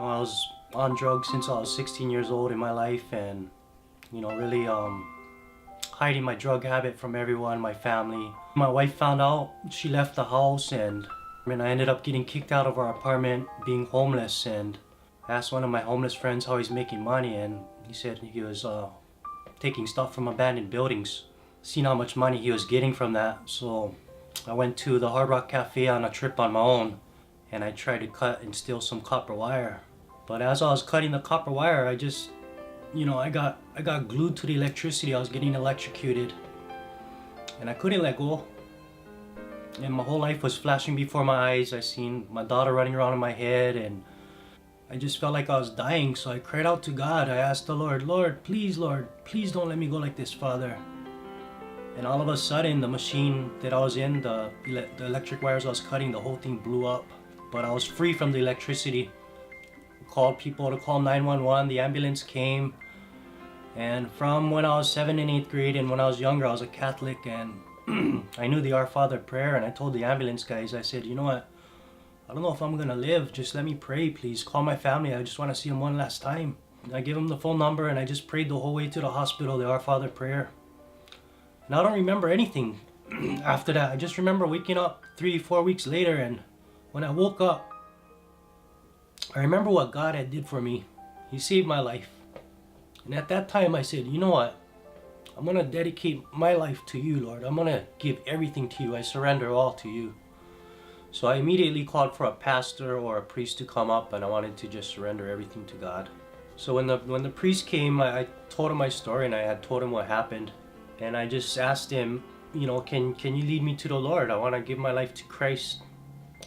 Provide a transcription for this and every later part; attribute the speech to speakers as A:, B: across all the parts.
A: I was on drugs since I was 16 years old in my life, and really hiding my drug habit from everyone, my family. My wife found out, she left the house, and I ended up getting kicked out of our apartment, being homeless. And I asked one of my homeless friends how he's making money, and he said he was taking stuff from abandoned buildings. Seen how much money he was getting from that, so I went to the Hard Rock Cafe on a trip on my own, and I tried to cut and steal some copper wire. But as I was cutting the copper wire, I just, I got glued to the electricity. I was getting electrocuted, and I couldn't let go. And my whole life was flashing before my eyes. I seen my daughter running around in my head, and I just felt like I was dying. So I cried out to God. I asked the Lord, Lord, please don't let me go like this, Father. And all of a sudden, the machine that I was in, the electric wires I was cutting, the whole thing blew up. But I was free from the electricity. I called people to call 911. The ambulance came. And from when I was 7th and 8th grade, and when I was younger, I was a Catholic, and I knew the Our Father prayer. And I told the ambulance guys, I said, you know what? I don't know if I'm gonna live. Just let me pray, please. Call my family. I just want to see them one last time. And I gave them the phone number, and I just prayed the whole way to the hospital, the Our Father prayer. And I don't remember anything after that. I just remember waking up 3-4 weeks later, and when I woke up, I remember what God had did for me. He saved my life. And at that time I said, you know what? I'm going to dedicate my life to you, Lord. I'm going to give everything to you. I surrender all to you. So I immediately called for a pastor or a priest to come up, and I wanted to just surrender everything to God. So when the priest came, I told him my story, and I had told him what happened. And I just asked him, can you lead me to the Lord? I want to give my life to Christ.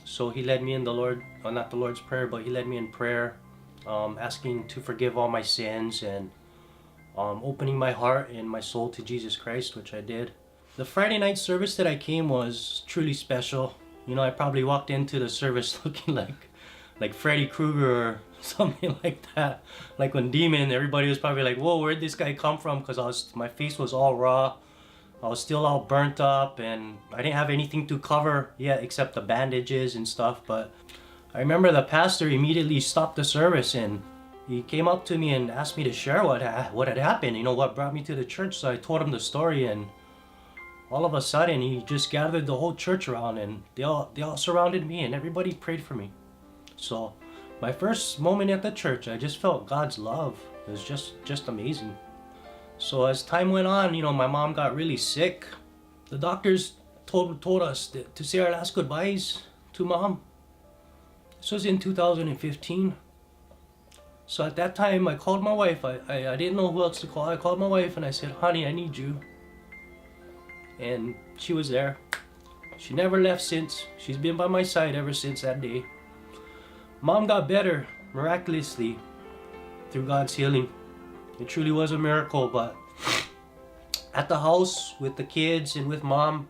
A: So he led me in the Lord, not the Lord's Prayer, but he led me in prayer, asking to forgive all my sins, and opening my heart and my soul to Jesus Christ, which I did. The Friday night service that I came was truly special. I probably walked into the service looking like Freddy Krueger or something like that. Like when Demon, everybody was probably like, whoa, where'd this guy come from? Because my face was all raw. I was still all burnt up, and I didn't have anything to cover yet except the bandages and stuff. But I remember the pastor immediately stopped the service, and he came up to me and asked me to share what had happened, what brought me to the church. So I told him the story, and all of a sudden he just gathered the whole church around, and they all surrounded me, and everybody prayed for me. So my first moment at the church, I just felt God's love. It was just amazing. So as time went on, my mom got really sick. The doctors told us to say our last goodbyes to Mom. This was in 2015. So at that time, I called my wife. I didn't know who else to call. I called my wife and I said, honey, I need you. And she was there. She never left since. She's been by my side ever since that day. Mom got better miraculously through God's healing. It truly was a miracle. But at the house with the kids and with Mom,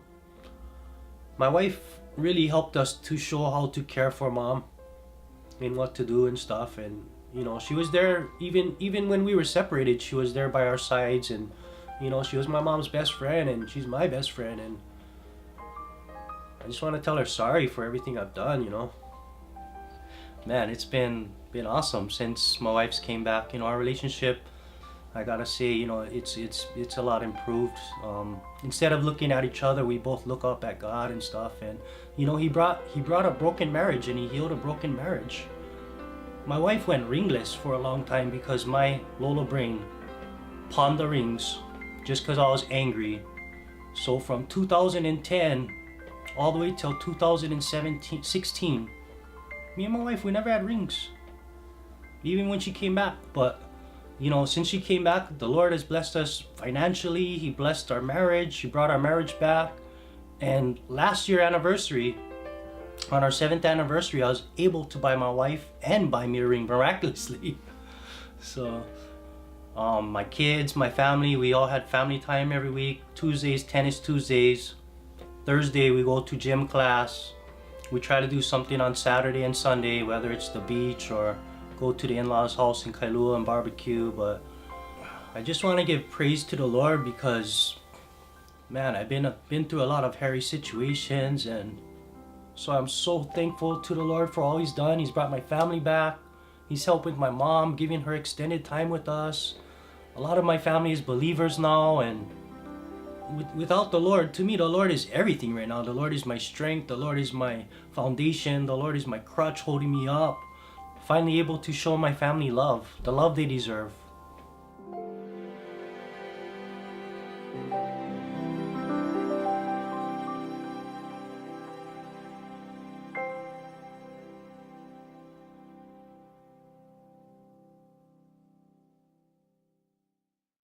A: my wife really helped us to show how to care for Mom and what to do and stuff. And she was there even when we were separated. She was there by our sides, and she was my mom's best friend, and she's my best friend. And I just want to tell her sorry for everything I've done. Man, it's been awesome since my wife's came back. Our relationship, I gotta say, it's a lot improved. Instead of looking at each other, we both look up at God and stuff. And he brought a broken marriage, and he healed a broken marriage. My wife went ringless for a long time because my Lola brain pawned the rings just because I was angry. So from 2010 all the way till 2016, me and my wife, we never had rings, even when she came back. But since she came back, the Lord has blessed us financially. He blessed our marriage. He brought our marriage back. And last year anniversary, on our 7th anniversary, I was able to buy my wife and buy me a ring miraculously. So my kids, my family, we all had family time every week. Tuesdays, tennis Tuesdays. Thursday, we go to gym class. We try to do something on Saturday and Sunday, whether it's the beach or go to the in-laws' house in Kailua and barbecue. But I just want to give praise to the Lord because, man, I've been through a lot of hairy situations, and so I'm so thankful to the Lord for all He's done. He's brought my family back. He's helped with my mom, giving her extended time with us. A lot of my family is believers now, and without the Lord, to me, the Lord is everything right now. The Lord is my strength. The Lord is my foundation. The Lord is my crutch holding me up. Finally able to show my family love, the love they deserve.